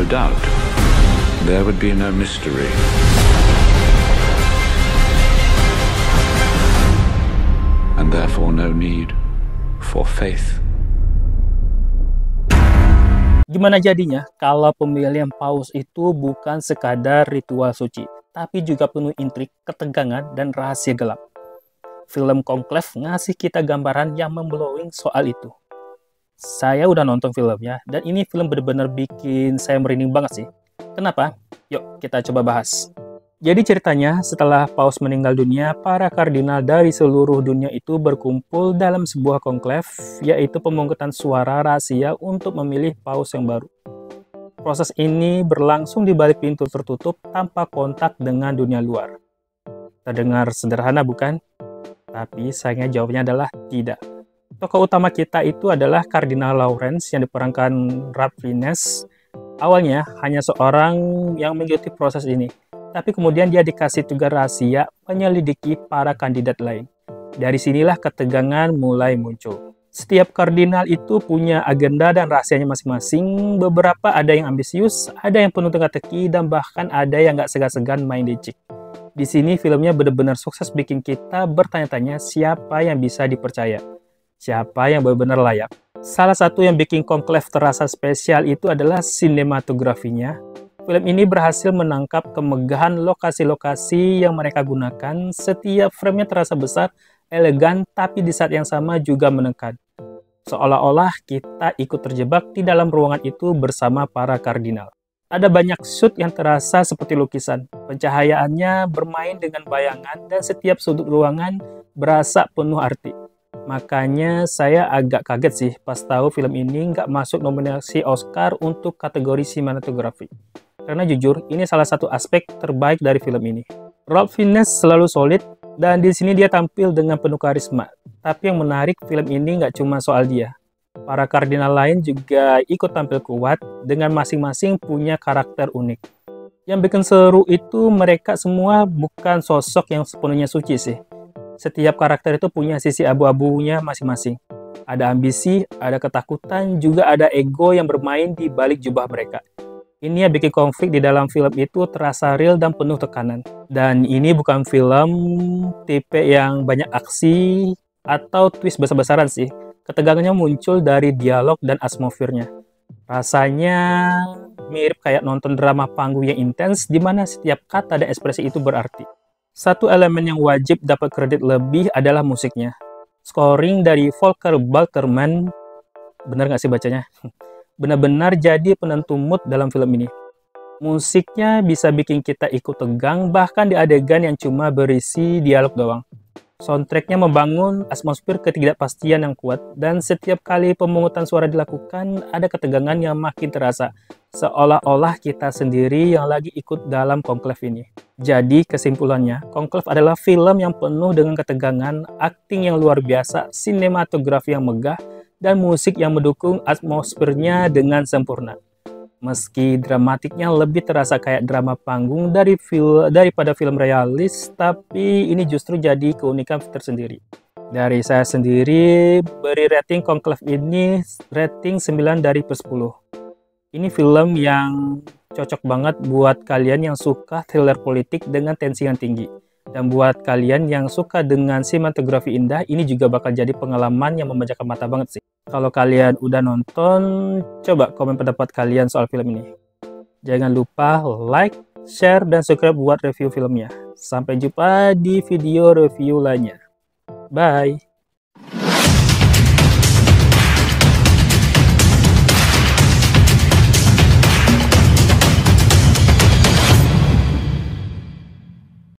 doubt, there would be no mystery. And therefore no need for faith. Gimana jadinya kalau pemilihan paus itu bukan sekadar ritual suci, tapi juga penuh intrik, ketegangan, dan rahasia gelap? Film Conclave ngasih kita gambaran yang memblowing soal itu. Saya udah nonton filmnya, dan ini film benar-benar bikin saya merinding banget sih. Kenapa? Yuk kita coba bahas. Jadi ceritanya, setelah paus meninggal dunia, para kardinal dari seluruh dunia itu berkumpul dalam sebuah conclave, yaitu pemungutan suara rahasia untuk memilih paus yang baru. Proses ini berlangsung di balik pintu tertutup tanpa kontak dengan dunia luar. Terdengar sederhana bukan? Tapi sayangnya jawabannya adalah tidak. Tokoh utama kita itu adalah Kardinal Lawrence yang diperankan Ralph Fiennes. Awalnya hanya seorang yang mengikuti proses ini, tapi kemudian dia dikasih tugas rahasia menyelidiki para kandidat lain. Dari sinilah ketegangan mulai muncul. Setiap kardinal itu punya agenda dan rahasianya masing-masing. Beberapa ada yang ambisius, ada yang penuh teka-teki, dan bahkan ada yang gak segan-segan main licik. Di sini filmnya benar-benar sukses bikin kita bertanya-tanya siapa yang bisa dipercaya, siapa yang benar-benar layak. Salah satu yang bikin Conclave terasa spesial itu adalah sinematografinya. Film ini berhasil menangkap kemegahan lokasi-lokasi yang mereka gunakan. Setiap framenya terasa besar, elegan, tapi di saat yang sama juga menekan. Seolah-olah kita ikut terjebak di dalam ruangan itu bersama para kardinal. Ada banyak shoot yang terasa seperti lukisan. Pencahayaannya bermain dengan bayangan dan setiap sudut ruangan berasa penuh arti. Makanya saya agak kaget sih pas tahu film ini nggak masuk nominasi Oscar untuk kategori sinematografi. Karena jujur, ini salah satu aspek terbaik dari film ini. Ralph Fiennes selalu solid, dan di sini dia tampil dengan penuh karisma. Tapi yang menarik, film ini nggak cuma soal dia. Para kardinal lain juga ikut tampil kuat, dengan masing-masing punya karakter unik. Yang bikin seru itu mereka semua bukan sosok yang sepenuhnya suci sih. Setiap karakter itu punya sisi abu-abunya masing-masing. Ada ambisi, ada ketakutan, juga ada ego yang bermain di balik jubah mereka. Ini yang bikin konflik di dalam film itu terasa real dan penuh tekanan. Dan ini bukan film tipe yang banyak aksi atau twist besar-besaran sih. Ketegangannya muncul dari dialog dan atmosfernya. Rasanya mirip kayak nonton drama panggung yang intens di mana setiap kata dan ekspresi itu berarti. Satu elemen yang wajib dapat kredit lebih adalah musiknya. Scoring dari Volker Balterman, benar nggak sih bacanya? Benar-benar jadi penentu mood dalam film ini. Musiknya bisa bikin kita ikut tegang, bahkan di adegan yang cuma berisi dialog doang. Soundtracknya membangun atmosfer ketidakpastian yang kuat, dan setiap kali pemungutan suara dilakukan, ada ketegangan yang makin terasa, seolah-olah kita sendiri yang lagi ikut dalam Conclave ini. Jadi kesimpulannya, Conclave adalah film yang penuh dengan ketegangan, akting yang luar biasa, sinematografi yang megah, dan musik yang mendukung atmosfernya dengan sempurna. Meski dramatiknya lebih terasa kayak drama panggung daripada film realis, tapi ini justru jadi keunikan tersendiri. Dari saya sendiri, beri rating Conclave ini rating 9 dari per 10. Ini film yang cocok banget buat kalian yang suka thriller politik dengan tensi yang tinggi. Dan buat kalian yang suka dengan sinematografi indah, ini juga bakal jadi pengalaman yang memanjakan mata banget sih. Kalau kalian udah nonton, coba komen pendapat kalian soal film ini. Jangan lupa like, share, dan subscribe buat review filmnya. Sampai jumpa di video review lainnya. Bye!